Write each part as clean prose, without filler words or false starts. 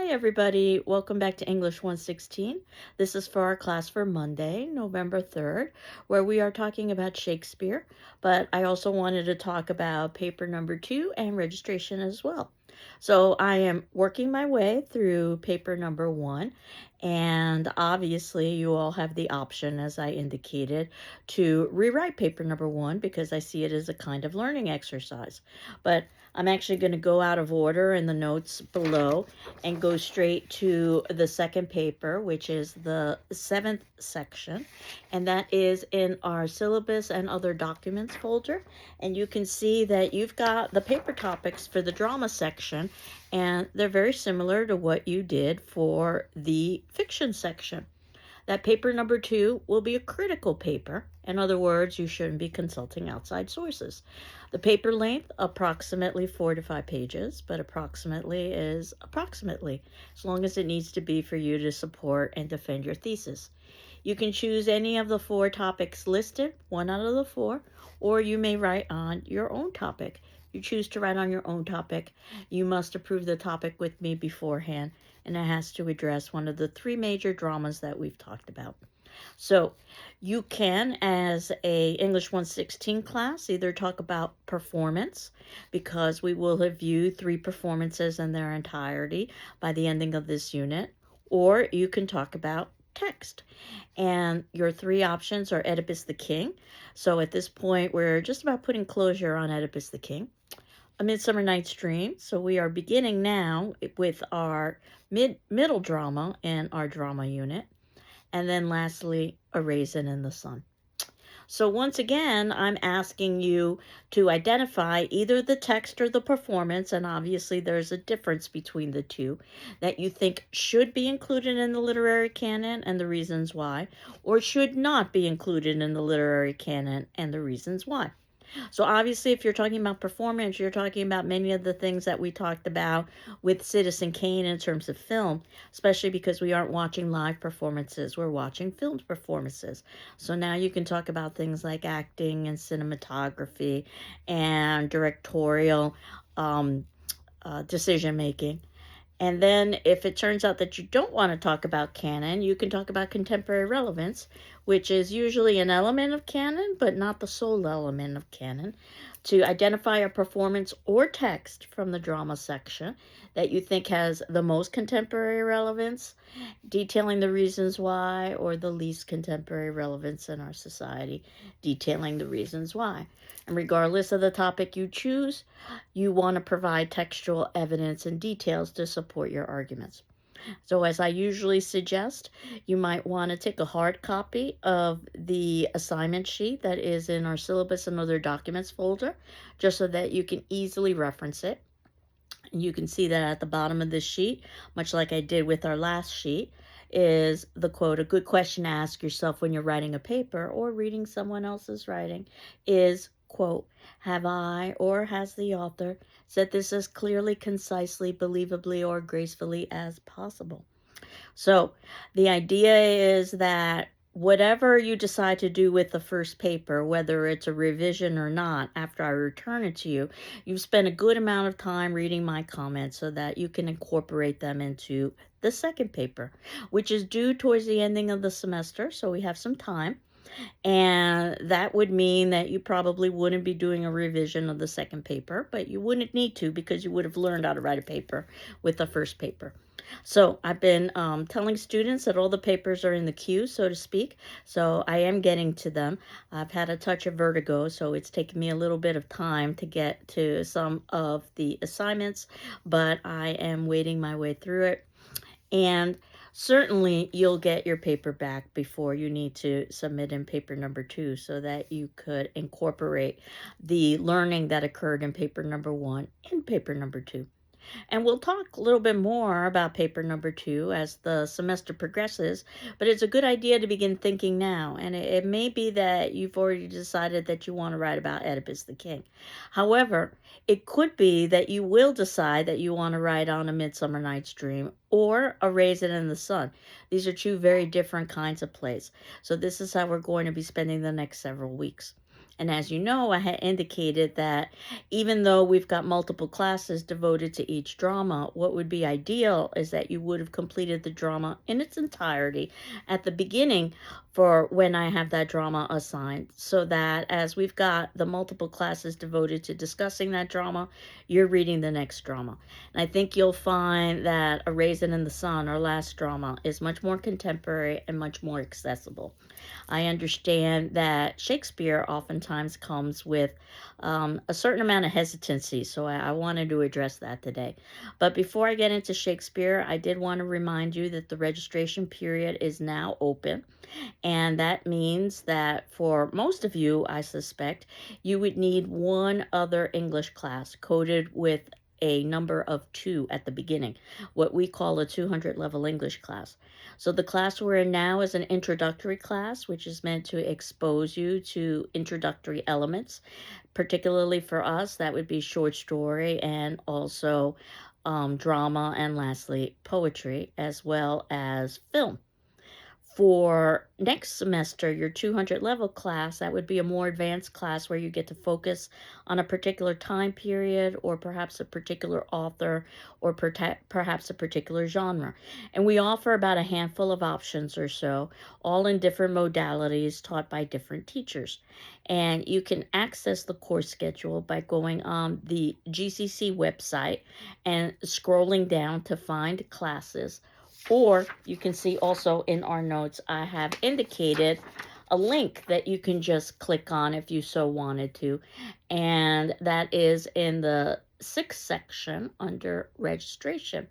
Hi, everybody. Welcome back to English 116. This is for our class for Monday, November 3rd, where we are talking about Shakespeare, but I also wanted to talk about paper number 2 and registration as well. So I am working my way through paper number 1, and obviously you all have the option, as I indicated, to rewrite paper number 1 because I see it as a kind of learning exercise. But I'm actually going to go out of order in the notes below and go straight to the second paper, which is the 7th section, and that is in our syllabus and other documents folder. And you can see that you've got the paper topics for the drama section, and they're very similar to what you did for the fiction section. That paper number 2 will be a critical paper. In other words, you shouldn't be consulting outside sources. The paper length, approximately 4 to 5 pages, but approximately is approximately, as long as it needs to be for you to support and defend your thesis. You can choose any of the 4 topics listed, one out of the 4, or you may write on your own topic. You choose to write on your own topic, you must approve the topic with me beforehand, and it has to address one of the 3 major dramas that we've talked about. So you can, as a English 116 class, either talk about performance, because we will have viewed 3 performances in their entirety by the ending of this unit, or you can talk about text. And your 3 options are Oedipus the King. So at this point, we're just about putting closure on Oedipus the King. A Midsummer Night's Dream. So we are beginning now with our middle drama in our drama unit. And then lastly, A Raisin in the Sun. So once again, I'm asking you to identify either the text or the performance, and obviously there's a difference between the two, that you think should be included in the literary canon and the reasons why, or should not be included in the literary canon and the reasons why. So obviously, if you're talking about performance, you're talking about many of the things that we talked about with Citizen Kane in terms of film, especially because we aren't watching live performances, we're watching filmed performances. So now you can talk about things like acting and cinematography and directorial decision making. And then if it turns out that you don't want to talk about canon, you can talk about contemporary relevance, which is usually an element of canon, but not the sole element of canon, to identify a performance or text from the drama section that you think has the most contemporary relevance, detailing the reasons why, or the least contemporary relevance in our society, detailing the reasons why. And regardless of the topic you choose, you want to provide textual evidence and details to support your arguments. So, as I usually suggest, you might want to take a hard copy of the assignment sheet that is in our syllabus and other documents folder, just so that you can easily reference it. You can see that at the bottom of this sheet, much like I did with our last sheet, is the quote, a good question to ask yourself when you're writing a paper or reading someone else's writing is, quote, have I or has the author said this as clearly, concisely, believably, or gracefully as possible? So the idea is that whatever you decide to do with the first paper, whether it's a revision or not, after I return it to you, you've spent a good amount of time reading my comments so that you can incorporate them into the second paper, which is due towards the ending of the semester, so we have some time. And that would mean that you probably wouldn't be doing a revision of the second paper, but you wouldn't need to because you would have learned how to write a paper with the first paper. So I've been telling students that all the papers are in the queue, so to speak. So I am getting to them. I've had a touch of vertigo, so it's taken me a little bit of time to get to some of the assignments, but I am wading my way through it. And certainly you'll get your paper back before you need to submit in paper number 2 so that you could incorporate the learning that occurred in paper number 1 in paper number 2. And we'll talk a little bit more about paper number 2 as the semester progresses, but it's a good idea to begin thinking now. And it may be that you've already decided that you want to write about Oedipus the King. However, it could be that you will decide that you want to write on A Midsummer Night's Dream or A Raisin in the Sun. These are 2 very different kinds of plays. So this is how we're going to be spending the next several weeks. And as you know, I had indicated that even though we've got multiple classes devoted to each drama, what would be ideal is that you would have completed the drama in its entirety at the beginning for when I have that drama assigned, so that as we've got the multiple classes devoted to discussing that drama, you're reading the next drama. And I think you'll find that A Raisin in the Sun, our last drama, is much more contemporary and much more accessible. I understand that Shakespeare oftentimes comes with a certain amount of hesitancy, so I wanted to address that today. But before I get into Shakespeare, I did want to remind you that the registration period is now open, and that means that for most of you, I suspect, you would need one other English class coded with a number of 2 at the beginning, what we call a 200 level English class. So the class we're in now is an introductory class, which is meant to expose you to introductory elements. Particularly for us, that would be short story and also drama, and lastly, poetry, as well as film. For next semester, your 200 level class, that would be a more advanced class where you get to focus on a particular time period or perhaps a particular author or perhaps a particular genre. And we offer about a handful of options or so, all in different modalities taught by different teachers. And you can access the course schedule by going on the GCC website and scrolling down to find classes, or you can see also in our notes, I have indicated a link that you can just click on if you so wanted to. And that is in the 6th section under registration.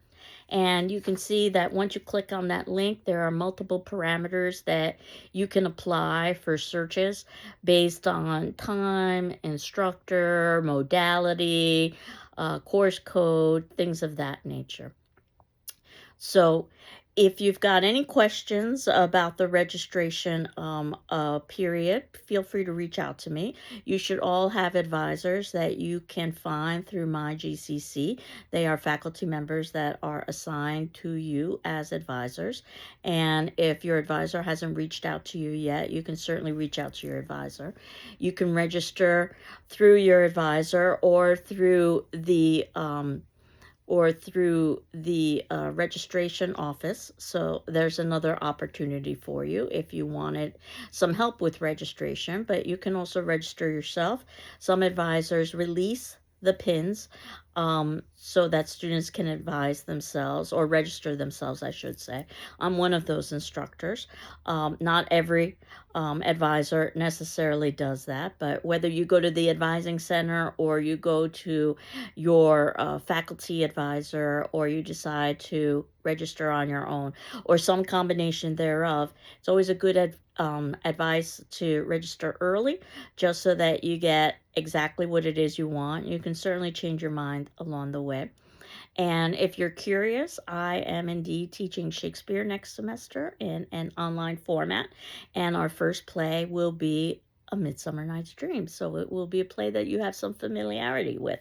And you can see that once you click on that link, there are multiple parameters that you can apply for searches based on time, instructor, modality, course code, things of that nature. So if you've got any questions about the registration period, feel free to reach out to me. You should all have advisors that you can find through my GCC. They are faculty members that are assigned to you as advisors. And if your advisor hasn't reached out to you yet, you can certainly reach out to your advisor. You can register through your advisor or through the registration office. So there's another opportunity for you if you wanted some help with registration, but you can also register yourself. Some advisors release the pins so that students can advise themselves or register themselves, I should say. I'm one of those instructors. Not every advisor necessarily does that, but whether you go to the advising center or you go to your faculty advisor or you decide to register on your own or some combination thereof, it's always a good advice to register early just so that you get exactly what it is you want. You can certainly change your mind along the way. And if you're curious, I am indeed teaching Shakespeare next semester in an online format. And our first play will be A Midsummer Night's Dream. So it will be a play that you have some familiarity with.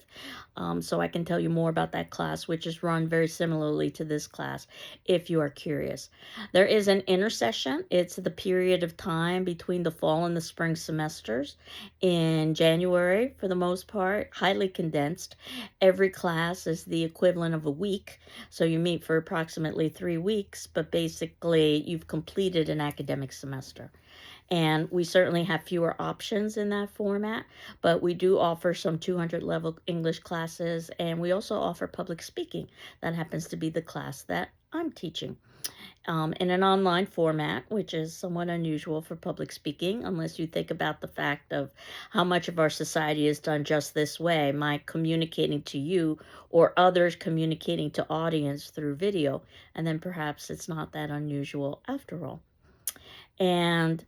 So I can tell you more about that class, which is run very similarly to this class, if you are curious. There is an intersession. It's the period of time between the fall and the spring semesters in January, for the most part, highly condensed. Every class is the equivalent of a week, so you meet for approximately 3 weeks, but basically you've completed an academic semester. And we certainly have fewer options in that format, but we do offer some 200 level English classes, and we also offer public speaking. That happens to be the class that I'm teaching. In an online format, which is somewhat unusual for public speaking, unless you think about the fact of how much of our society is done just this way, my communicating to you or others communicating to audience through video, and then perhaps it's not that unusual after all. And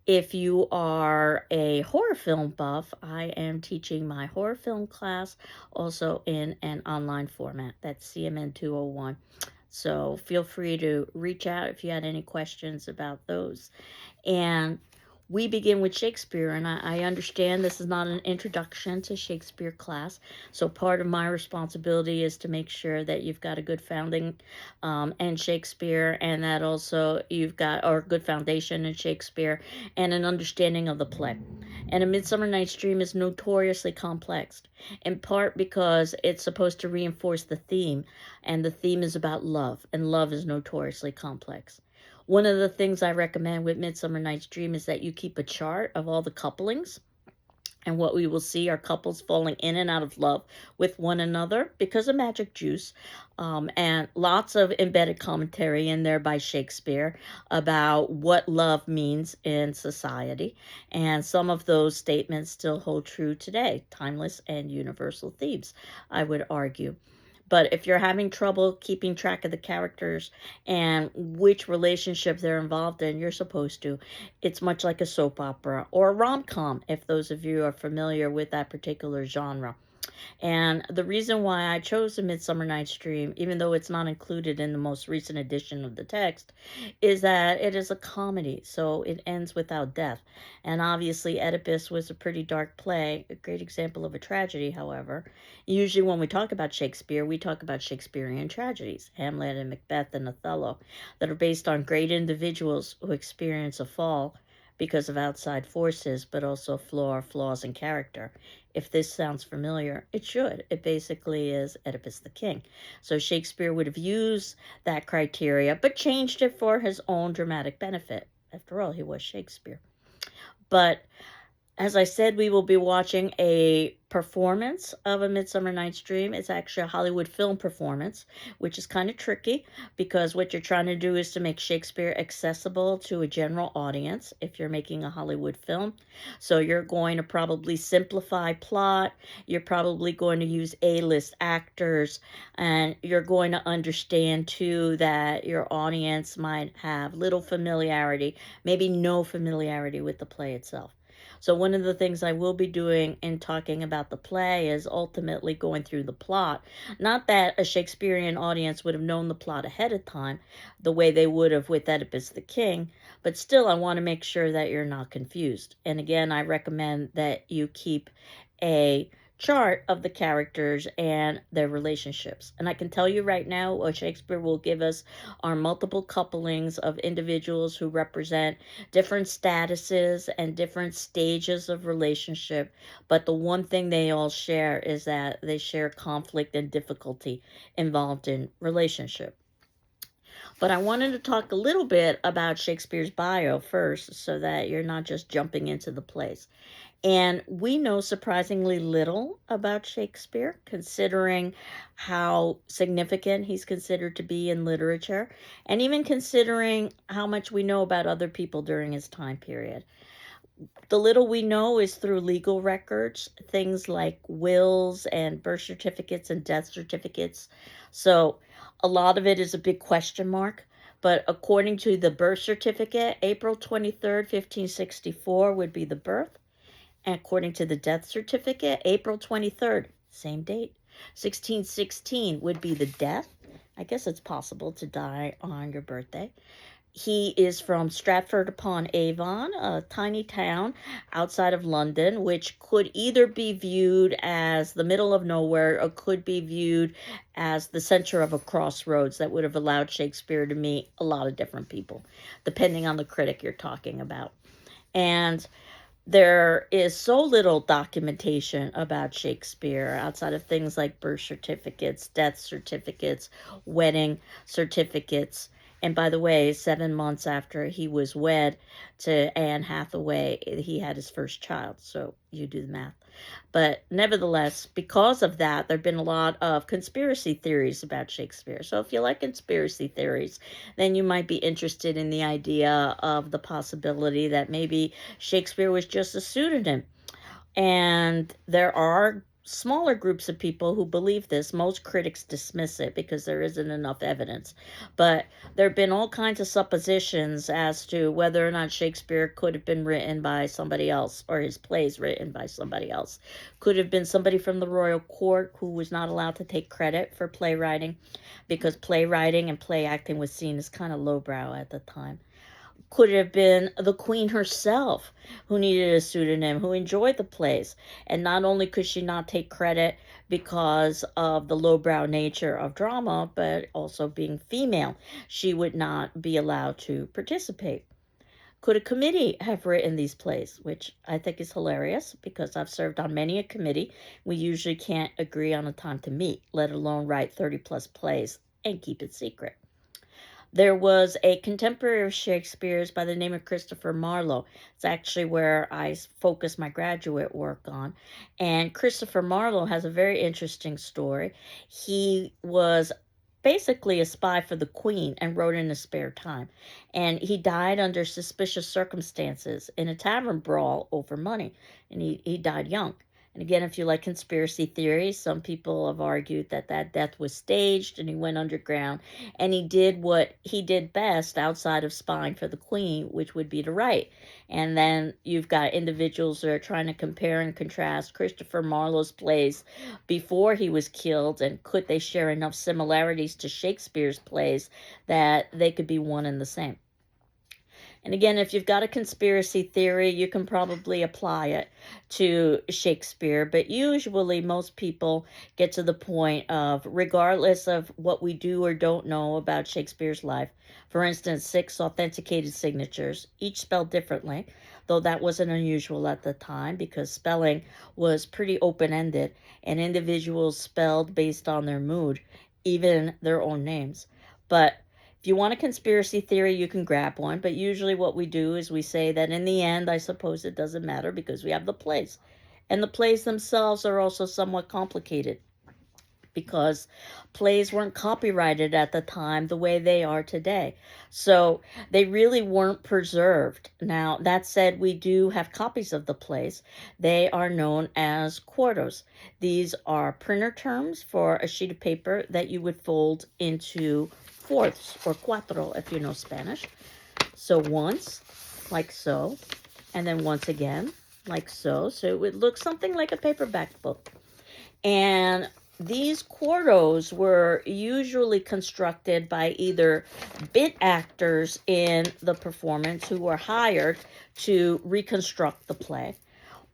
if you are a horror film buff, I am teaching my horror film class also in an online format. That's CMN 201. So feel free to reach out if you had any questions about those. And we begin with Shakespeare, and I understand this is not an introduction to Shakespeare class. So part of my responsibility is to make sure that you've got a good founding in Shakespeare, and that also you've got or a good foundation in Shakespeare and an understanding of the play. And A Midsummer Night's Dream is notoriously complex, in part because it's supposed to reinforce the theme, and the theme is about love, and love is notoriously complex. One of the things I recommend with Midsummer Night's Dream is that you keep a chart of all the couplings. And what we will see are couples falling in and out of love with one another because of magic juice, and lots of embedded commentary in there by Shakespeare about what love means in society. And some of those statements still hold true today, timeless and universal themes, I would argue. But if you're having trouble keeping track of the characters and which relationship they're involved in, you're supposed to. It's much like a soap opera or a rom-com, if those of you are familiar with that particular genre. And the reason why I chose A Midsummer Night's Dream, even though it's not included in the most recent edition of the text, is that it is a comedy, so it ends without death. And obviously, Oedipus was a pretty dark play, a great example of a tragedy, however. Usually, when we talk about Shakespeare, we talk about Shakespearean tragedies, Hamlet and Macbeth and Othello, that are based on great individuals who experience a fall because of outside forces, but also flaws in character. If this sounds familiar, it should. It basically is Oedipus the King. So Shakespeare would have used that criteria, but changed it for his own dramatic benefit. After all, he was Shakespeare. But as I said, we will be watching a performance of A Midsummer Night's Dream. It's actually a Hollywood film performance, which is kind of tricky because what you're trying to do is to make Shakespeare accessible to a general audience if you're making a Hollywood film. So you're going to probably simplify plot, you're probably going to use A-list actors, and you're going to understand too that your audience might have little familiarity, maybe no familiarity with the play itself. So one of the things I will be doing in talking about the play is ultimately going through the plot. Not that a Shakespearean audience would have known the plot ahead of time, the way they would have with Oedipus the King, but still I want to make sure that you're not confused. And again, I recommend that you keep a chart of the characters and their relationships. And I can tell you right now, what Shakespeare will give us are multiple couplings of individuals who represent different statuses and different stages of relationship. But the one thing they all share is that they share conflict and difficulty involved in relationship. But I wanted to talk a little bit about Shakespeare's bio first so that you're not just jumping into the plays. And we know surprisingly little about Shakespeare, considering how significant he's considered to be in literature, and even considering how much we know about other people during his time period. The little we know is through legal records, things like wills and birth certificates and death certificates. So a lot of it is a big question mark. But according to the birth certificate, April 23rd, 1564 would be the birth. And according to the death certificate, April 23rd, same date, 1616 would be the death. I guess it's possible to die on your birthday. He is from Stratford upon Avon, a tiny town outside of London, which could either be viewed as the middle of nowhere or could be viewed as the center of a crossroads that would have allowed Shakespeare to meet a lot of different people, depending on the critic you're talking about. And there is so little documentation about Shakespeare outside of things like birth certificates, death certificates, wedding certificates. And by the way, 7 months after he was wed to Anne Hathaway, he had his first child. So you do the math. But nevertheless, because of that, there have been a lot of conspiracy theories about Shakespeare. So if you like conspiracy theories, then you might be interested in the idea of the possibility that maybe Shakespeare was just a pseudonym. And there are smaller groups of people who believe this. Most critics dismiss it because there isn't enough evidence. But there have been all kinds of suppositions as to whether or not Shakespeare could have been written by somebody else or his plays written by somebody else. Could have been somebody from the royal court who was not allowed to take credit for playwriting because playwriting and play acting was seen as kind of lowbrow at the time. Could it have been the queen herself who needed a pseudonym, who enjoyed the plays? And not only could she not take credit because of the lowbrow nature of drama, but also being female, she would not be allowed to participate. Could a committee have written these plays? Which I think is hilarious because I've served on many a committee. We usually can't agree on a time to meet, let alone write 30 plus plays and keep it secret. There was a contemporary of Shakespeare's by the name of Christopher Marlowe. It's actually where I focus my graduate work on. And Christopher Marlowe has a very interesting story. He was basically a spy for the Queen and wrote in his spare time. And he died under suspicious circumstances in a tavern brawl over money. And he died young. And again, if you like conspiracy theories, some people have argued that that death was staged and he went underground and he did what he did best outside of spying for the Queen, which would be to write. And then you've got individuals that are trying to compare and contrast Christopher Marlowe's plays before he was killed, and could they share enough similarities to Shakespeare's plays that they could be one and the same. And again, if you've got a conspiracy theory, you can probably apply it to Shakespeare. But usually, most people get to the point of, regardless of what we do or don't know about Shakespeare's life, for instance, 6 authenticated signatures, each spelled differently, though that wasn't unusual at the time because spelling was pretty open ended and individuals spelled based on their mood, even their own names. But if you want a conspiracy theory, you can grab one, but usually what we do is we say that in the end, I suppose it doesn't matter because we have the plays. And the plays themselves are also somewhat complicated because plays weren't copyrighted at the time the way they are today. So they really weren't preserved. Now, that said, we do have copies of the plays. They are known as quartos. These are printer terms for a sheet of paper that you would fold into fourths, or cuatro if you know Spanish. So once, like so, and then once again, like so. So it would look something like a paperback book. And these quartos were usually constructed by either bit actors in the performance who were hired to reconstruct the play,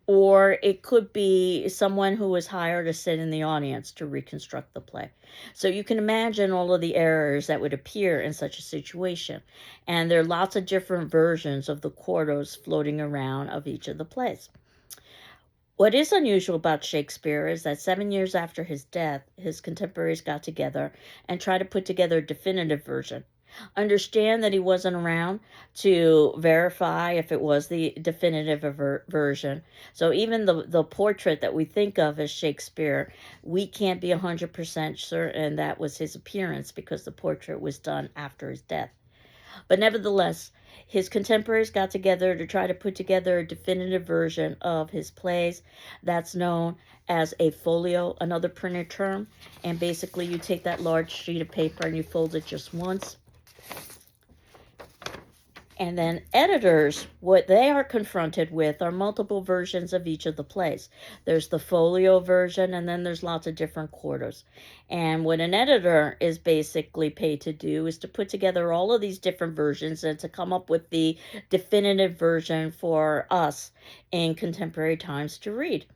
or it could be someone who was hired to sit in the audience to reconstruct the play. So you can imagine all of the errors that would appear in such a situation. And there are lots of different versions of the quartos floating around of each of the plays. What is unusual about Shakespeare is that 7 years after his death, his contemporaries got together and tried to put together a definitive version. Understand that he wasn't around to verify if it was the definitive version. So even the portrait that we think of as Shakespeare, we can't be 100% certain that was his appearance because the portrait was done after his death. But nevertheless, his contemporaries got together to try to put together a definitive version of his plays. That's known as a folio, another printed term. And basically, you take that large sheet of paper and you fold it just once. And then editors, what they are confronted with are multiple versions of each of the plays. There's the folio version, and then there's lots of different quartos. And what an editor is basically paid to do is to put together all of these different versions and to come up with the definitive version for us in contemporary times to read.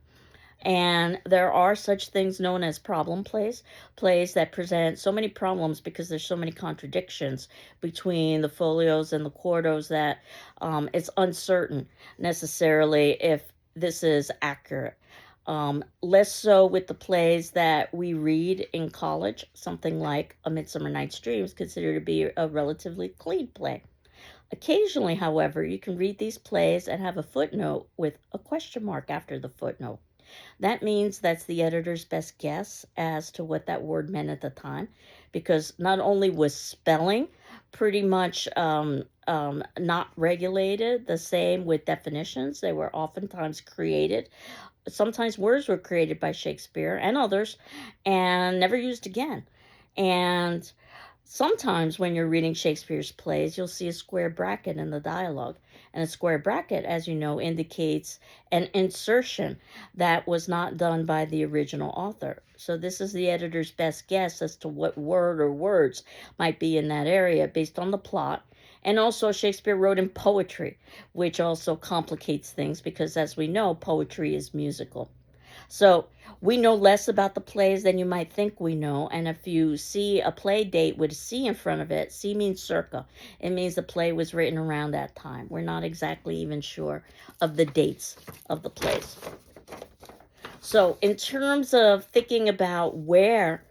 And there are such things known as problem plays, plays that present so many problems because there's so many contradictions between the folios and the quartos that it's uncertain necessarily if this is accurate. Less so with the plays that we read in college. Something like A Midsummer Night's Dream is considered to be a relatively clean play. Occasionally, however, you can read these plays and have a footnote with a question mark after the footnote. That means that's the editor's best guess as to what that word meant at the time, because not only was spelling pretty much not regulated, the same with definitions. They were oftentimes created. Sometimes words were created by Shakespeare and others and never used again. And sometimes when you're reading Shakespeare's plays, you'll see a square bracket in the dialogue. And a square bracket, as you know, indicates an insertion that was not done by the original author. So this is the editor's best guess as to what word or words might be in that area based on the plot And also, Shakespeare wrote in poetry, which also complicates things because, as we know, poetry is musical. So we know less about the plays than you might think we know. And if you see a play date with a C in front of it, C means circa. It means the play was written around that time. We're not exactly even sure of the dates of the plays. So, in terms of thinking about where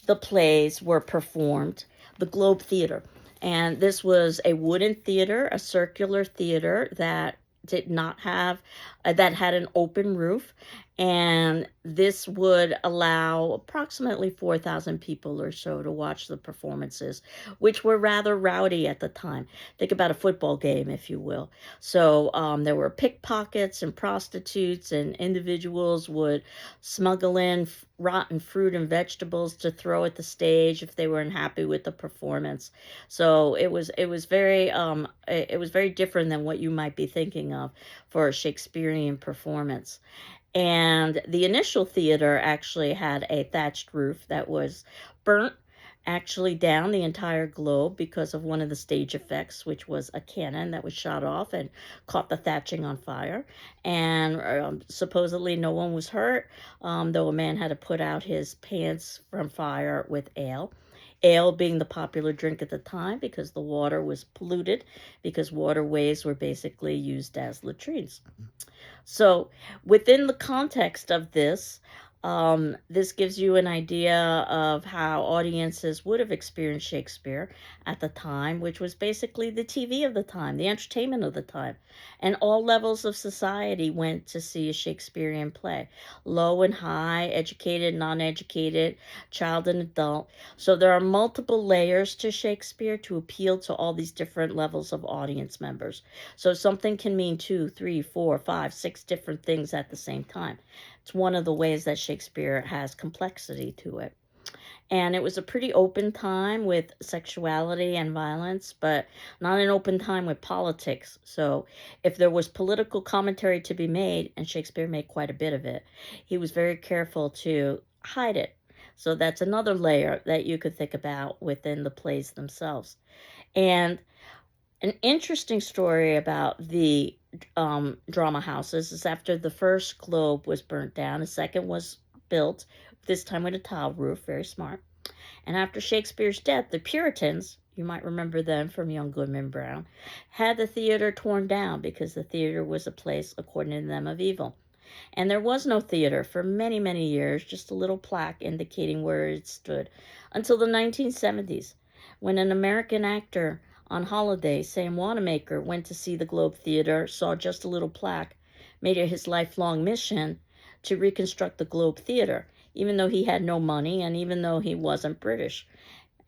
the plays were performed, the Globe Theater. And this was a wooden theater, a circular theater that did not have, that had an open roof. And this would allow approximately 4,000 people or so to watch the performances, which were rather rowdy at the time. Think about a football game, if you will. So there were pickpockets and prostitutes, and individuals would smuggle in rotten fruit and vegetables to throw at the stage if they were unhappy with the performance. So it was very different than what you might be thinking of for a Shakespearean performance. And the initial theater actually had a thatched roof that was burnt actually down the entire globe because of one of the stage effects, which was a cannon that was shot off and caught the thatching on fire. And supposedly no one was hurt, though a man had to put out his pants from fire with ale. Ale being the popular drink at the time because the water was polluted, because waterways were basically used as latrines. So, within the context of this, this gives you an idea of how audiences would have experienced Shakespeare at the time, which was basically the TV of the time, the entertainment of the time. And all levels of society went to see a Shakespearean play, low and high, educated, non educated, child and adult. So, there are multiple layers to Shakespeare to appeal to all these different levels of audience members. So something can mean two, three, four, five, six different things at the same time. It's one of the ways that Shakespeare has complexity to it. And it was a pretty open time with sexuality and violence, but not an open time with politics. So if there was political commentary to be made, and Shakespeare made quite a bit of it, he was very careful to hide it. So that's another layer that you could think about within the plays themselves. And an interesting story about the drama houses is after the first globe was burnt down, a second was built, this time with a tile roof, very smart. And after Shakespeare's death, the Puritans, you might remember them from Young Goodman Brown, had the theater torn down because the theater was a place, according to them, of evil. And there was no theater for many, many years, just a little plaque indicating where it stood, until the 1970s, when an American actor on holiday, Sam Wanamaker, went to see the Globe Theater, saw just a little plaque, made it his lifelong mission to reconstruct the Globe Theater, even though he had no money and even though he wasn't British.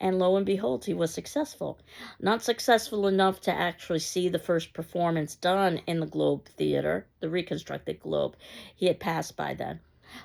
And lo and behold, he was successful. Not successful enough to actually see the first performance done in the Globe Theater, the reconstructed Globe. He had passed by then.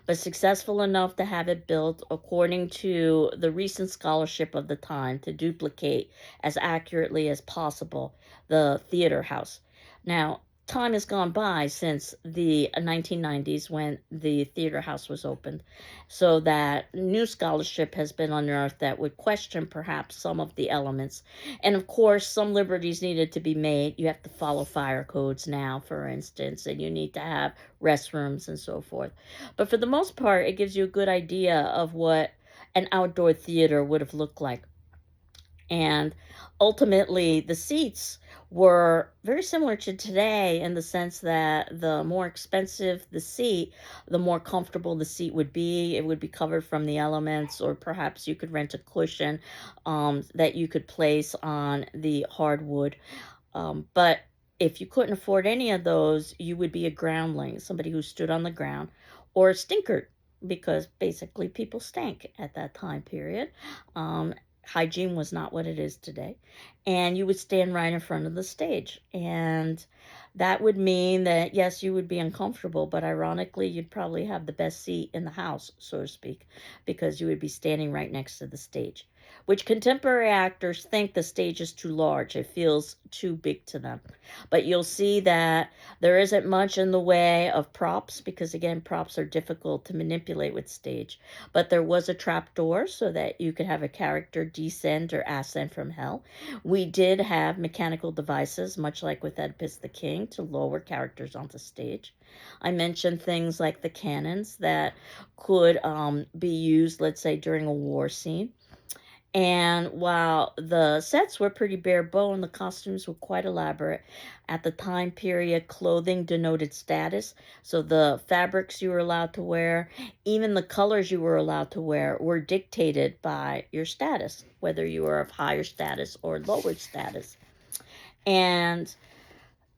But successful enough to have it built according to the recent scholarship of the time to duplicate as accurately as possible the theater house. Now, time has gone by since the 1990s when the theater house was opened, so that new scholarship has been unearthed that would question perhaps some of the elements. And of course, some liberties needed to be made. You have to follow fire codes now, for instance, and you need to have restrooms and so forth. But for the most part, it gives you a good idea of what an outdoor theater would have looked like. And ultimately, the seats were very similar to today in the sense that the more expensive the seat, the more comfortable the seat would be. It would be covered from the elements, or perhaps you could rent a cushion that you could place on the hardwood. But if you couldn't afford any of those, you would be a groundling, somebody who stood on the ground, or a stinkard, because basically people stank at that time period. Hygiene was not what it is today. And you would stand right in front of the stage. And that would mean that, yes, you would be uncomfortable, but ironically, you'd probably have the best seat in the house, so to speak, because you would be standing right next to the stage. which contemporary actors think the stage is too large. It feels too big to them. But you'll see that there isn't much in the way of props because, again, props are difficult to manipulate with stage. But there was a trap door so that you could have a character descend or ascend from hell. We did have mechanical devices, much like with Oedipus the King, to lower characters onto stage. I mentioned things like the cannons that could be used, let's say, during a war scene. And while the sets were pretty bare bone, the costumes were quite elaborate. At the time period, clothing denoted status. So the fabrics you were allowed to wear, even the colors you were allowed to wear, were dictated by your status, whether you were of higher status or lower status. And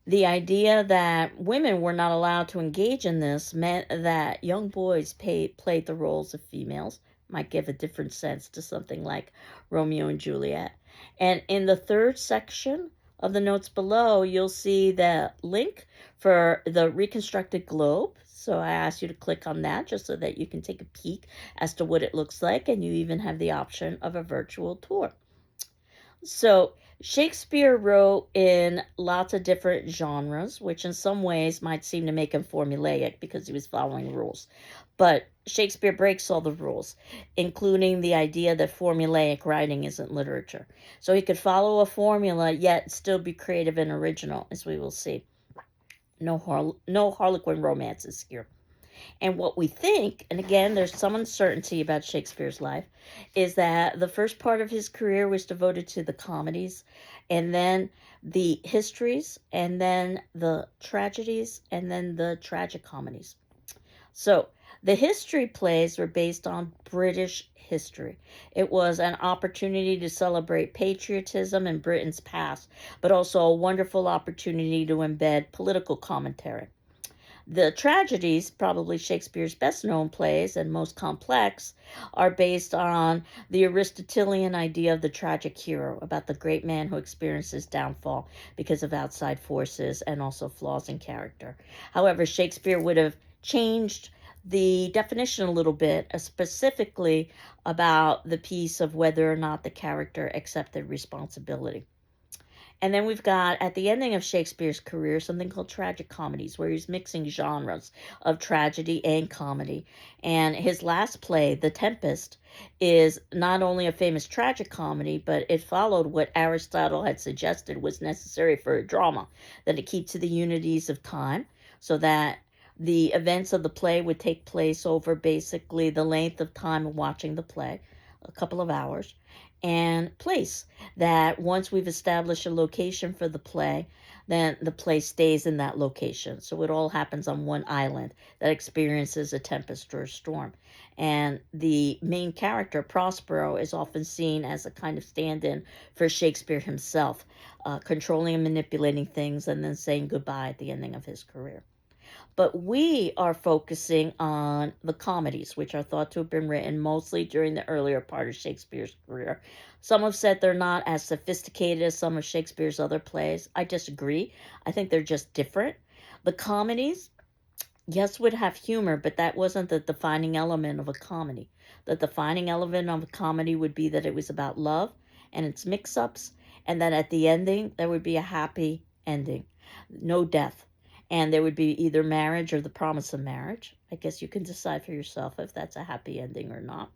the idea that women were not allowed to engage in this meant that young boys played the roles of females. Might give a different sense to something like Romeo and Juliet. And in the third section of the notes below, you'll see the link for the reconstructed globe. So I ask you to click on that just so that you can take a peek as to what it looks like, and you even have the option of a virtual tour. So Shakespeare wrote in lots of different genres, which in some ways might seem to make him formulaic because he was following rules. But Shakespeare breaks all the rules, including the idea that formulaic writing isn't literature. So he could follow a formula yet still be creative and original, as we will see. No Harlequin romances here. And what we think, and again, there's some uncertainty about Shakespeare's life, is that the first part of his career was devoted to the comedies, and then the histories, and then the tragedies, and then the tragicomedies. So the history plays were based on British history. It was an opportunity to celebrate patriotism in Britain's past, but also a wonderful opportunity to embed political commentary. The tragedies, probably Shakespeare's best known plays and most complex, are based on the Aristotelian idea of the tragic hero, about the great man who experiences downfall because of outside forces and also flaws in character. However, Shakespeare would have changed the definition a little bit, specifically about the piece of whether or not the character accepted responsibility. And then we've got, at the ending of Shakespeare's career, something called tragic comedies, where he's mixing genres of tragedy and comedy. And his last play, The Tempest, is not only a famous tragic comedy, but it followed what Aristotle had suggested was necessary for a drama, that it keep to the unities of time, so that the events of the play would take place over basically the length of time of watching the play, a couple of hours, and place, that once we've established a location for the play, then the play stays in that location. So it all happens on one island that experiences a tempest or a storm. And the main character, Prospero, is often seen as a kind of stand-in for Shakespeare himself, controlling and manipulating things and then saying goodbye at the ending of his career. But we are focusing on the comedies, which are thought to have been written mostly during the earlier part of Shakespeare's career. Some have said they're not as sophisticated as some of Shakespeare's other plays. I disagree. I think they're just different. The comedies, yes, would have humor, but that wasn't the defining element of a comedy. The defining element of a comedy would be that it was about love and its mix-ups, and that at the ending, there would be a happy ending. No death. And there would be either marriage or the promise of marriage. I guess you can decide for yourself if that's a happy ending or not.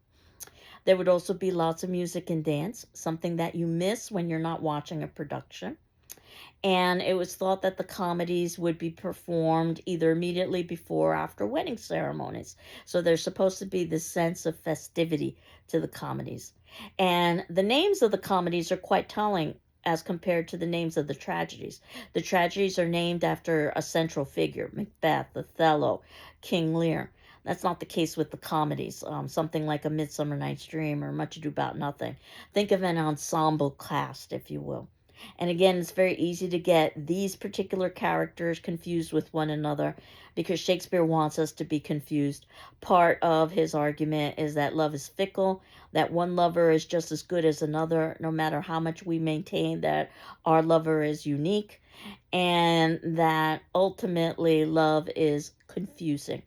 There would also be lots of music and dance, something that you miss when you're not watching a production. And it was thought that the comedies would be performed either immediately before or after wedding ceremonies. So there's supposed to be this sense of festivity to the comedies. And the names of the comedies are quite telling as compared to the names of the tragedies. The tragedies are named after a central figure: Macbeth, Othello, King Lear. That's not the case with the comedies, something like A Midsummer Night's Dream or Much Ado About Nothing. Think of an ensemble cast, if you will. And again, it's very easy to get these particular characters confused with one another because Shakespeare wants us to be confused. Part of his argument is that love is fickle, that one lover is just as good as another, no matter how much we maintain that our lover is unique, and that ultimately love is confusing,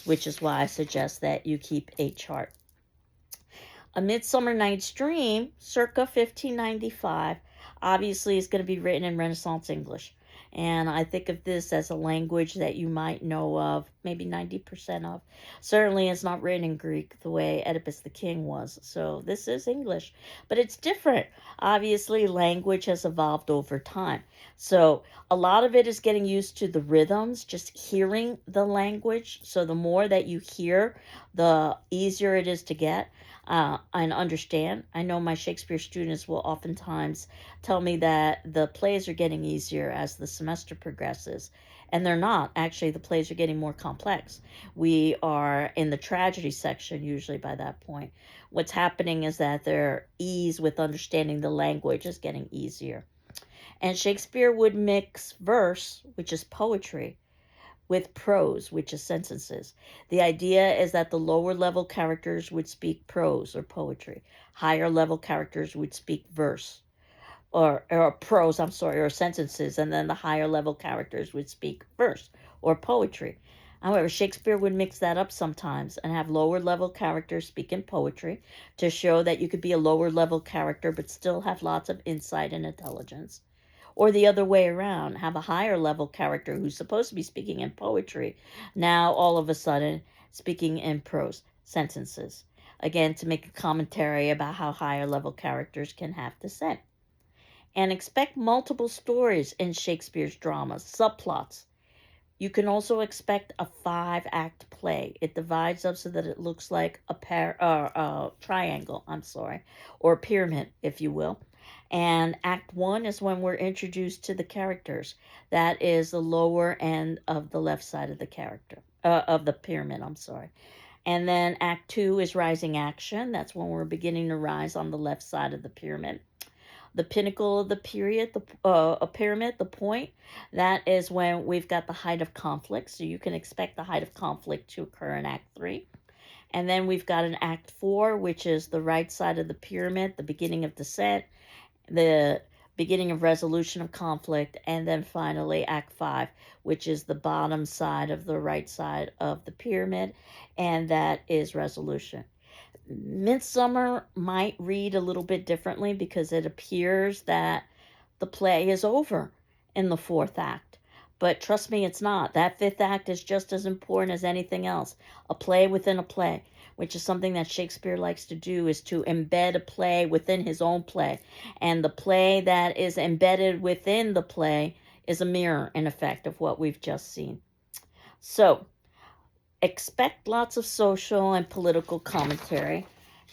which is why I suggest that you keep a chart. A Midsummer Night's Dream, circa 1595, obviously is going to be written in Renaissance English. And I think of this as a language that you might know of, maybe 90% of. Certainly it's not written in Greek the way Oedipus the King was. So this is English, but it's different. Obviously, language has evolved over time. So a lot of it is getting used to the rhythms, just hearing the language. So the more that you hear, the easier it is to get and understand. I know my Shakespeare students will oftentimes tell me that the plays are getting easier as the semester progresses. And they're not. Actually, the plays are getting more complex. We are in the tragedy section usually by that point. What's happening is that their ease with understanding the language is getting easier. And Shakespeare would mix verse, which is poetry, with prose, which is sentences. The idea is that the lower level characters would speak prose or poetry. Higher level characters would speak verse or prose, I'm sorry, or sentences, and then the higher level characters would speak verse or poetry. However, Shakespeare would mix that up sometimes and have lower level characters speak in poetry to show that you could be a lower level character but still have lots of insight and intelligence. Or the other way around, have a higher level character who's supposed to be speaking in poetry, now all of a sudden speaking in prose sentences. Again, to make a commentary about how higher level characters can have to say. And expect multiple stories in Shakespeare's dramas, subplots. You can also expect a 5-act play. It divides up so that it looks like a triangle, or a pyramid, if you will. And Act 1 is when we're introduced to the characters. That is the lower end of the left side of the of the pyramid, And then Act 2 is rising action. That's when we're beginning to rise on the left side of the pyramid. The pinnacle of the pyramid, the point, that is when we've got the height of conflict. So you can expect the height of conflict to occur in Act 3. And then we've got an Act 4, which is the right side of the pyramid, the beginning of descent, the beginning of resolution of conflict, and then finally Act 5, which is the bottom side of the right side of the pyramid, and that is resolution. Midsummer might read a little bit differently because it appears that the play is over in the 4th act. But trust me, it's not. That 5th act is just as important as anything else. A play within a play, which is something that Shakespeare likes to do, is to embed a play within his own play. And the play that is embedded within the play is a mirror, in effect, of what we've just seen. So, expect lots of social and political commentary.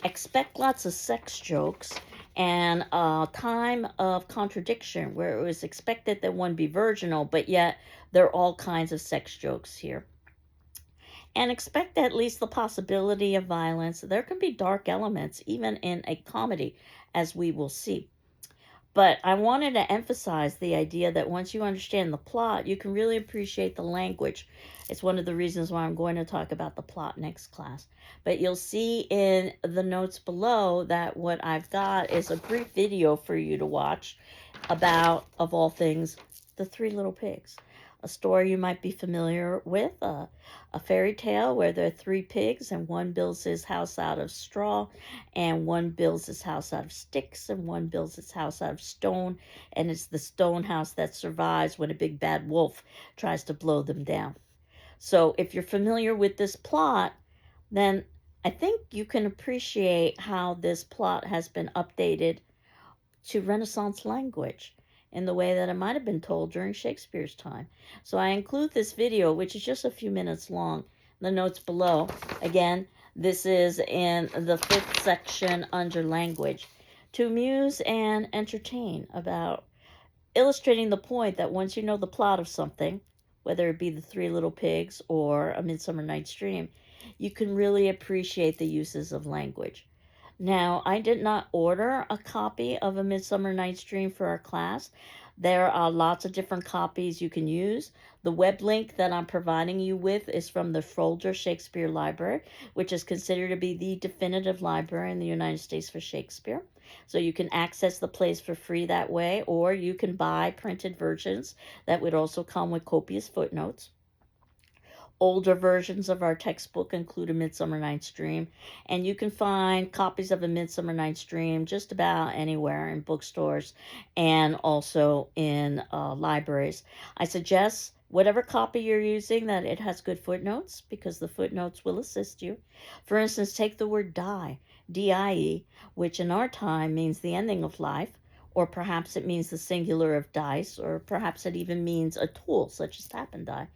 Expect lots of sex jokes and a time of contradiction where it was expected that one be virginal, but yet there are all kinds of sex jokes here. And expect at least the possibility of violence. There can be dark elements even in a comedy, as we will see. But I wanted to emphasize the idea that once you understand the plot, you can really appreciate the language. It's one of the reasons why I'm going to talk about the plot next class. But you'll see in the notes below that what I've got is a brief video for you to watch about, of all things, The Three Little Pigs. A story you might be familiar with, a fairy tale where there are 3 pigs and one builds his house out of straw and one builds his house out of sticks and one builds his house out of stone, and it's the stone house that survives when a big bad wolf tries to blow them down. So if you're familiar with this plot, then I think you can appreciate how this plot has been updated to Renaissance language in the way that it might have been told during Shakespeare's time. So I include this video, which is just a few minutes long, in the notes below. Again, this is in the 5th section under language, to amuse and entertain about illustrating the point that once you know the plot of something, whether it be The Three Little Pigs or A Midsummer Night's Dream, you can really appreciate the uses of language. Now, I did not order a copy of A Midsummer Night's Dream for our class. There are lots of different copies you can use. The web link that I'm providing you with is from the Folger Shakespeare Library, which is considered to be the definitive library in the United States for Shakespeare. So you can access the plays for free that way, or you can buy printed versions that would also come with copious footnotes. older versions of our textbook include A Midsummer Night's Dream, and you can find copies of A Midsummer Night's Dream just about anywhere in bookstores and also in libraries. I suggest whatever copy you're using that it has good footnotes because the footnotes will assist you. For instance, take the word die, D-I-E, which in our time means the ending of life, or perhaps it means the singular of dice, or perhaps it even means a tool such as tap and die.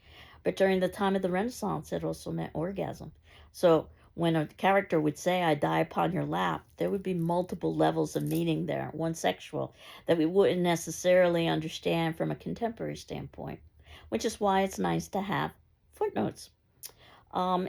But during the time of the Renaissance, it also meant orgasm. So when a character would say, I die upon your lap, there would be multiple levels of meaning there, one sexual, that we wouldn't necessarily understand from a contemporary standpoint, which is why it's nice to have footnotes. Um,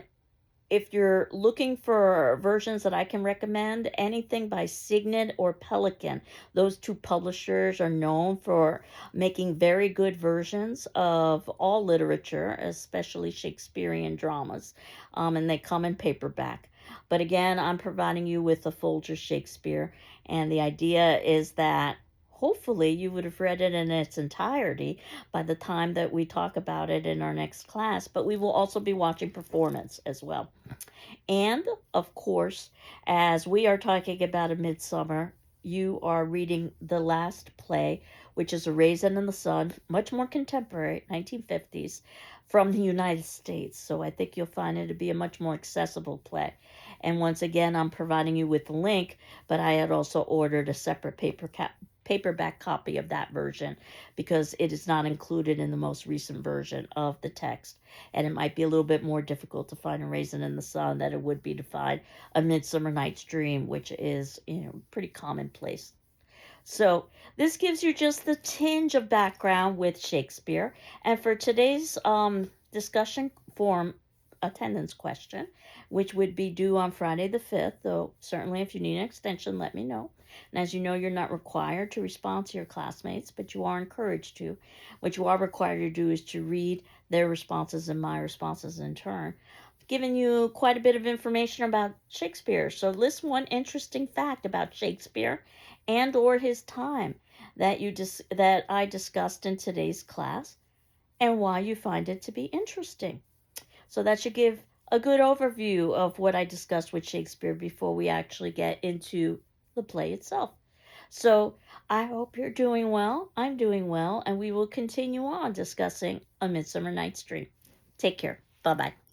if you're looking for versions that I can recommend, anything by Signet or Pelican. Those two publishers are known for making very good versions of all literature, especially Shakespearean dramas, and they come in paperback. But again, I'm providing you with a Folger Shakespeare, and the idea is that hopefully you would have read it in its entirety by the time that we talk about it in our next class, but we will also be watching performance as well. And of course, as we are talking about A Midsummer, you are reading the last play, which is A Raisin in the Sun, much more contemporary, 1950s, from the United States. So I think you'll find it to be a much more accessible play. And once again, I'm providing you with the link, but I had also ordered a separate paperback copy of that version because it is not included in the most recent version of the text. And it might be a little bit more difficult to find A Raisin in the Sun than it would be to find A Midsummer Night's Dream, which is, pretty commonplace. So this gives you just the tinge of background with Shakespeare. And for today's discussion form attendance question, which would be due on Friday the 5th, though certainly if you need an extension, let me know. And as you know, you're not required to respond to your classmates, but you are encouraged to. What you are required to do is to read their responses and my responses in turn. I've given you quite a bit of information about Shakespeare, so list one interesting fact about Shakespeare and or his time that I discussed in today's class and why you find it to be interesting. So that should give a good overview of what I discussed with Shakespeare before we actually get into the play itself. So I hope you're doing well. I'm doing well, and we will continue on discussing A Midsummer Night's Dream. Take care. Bye bye.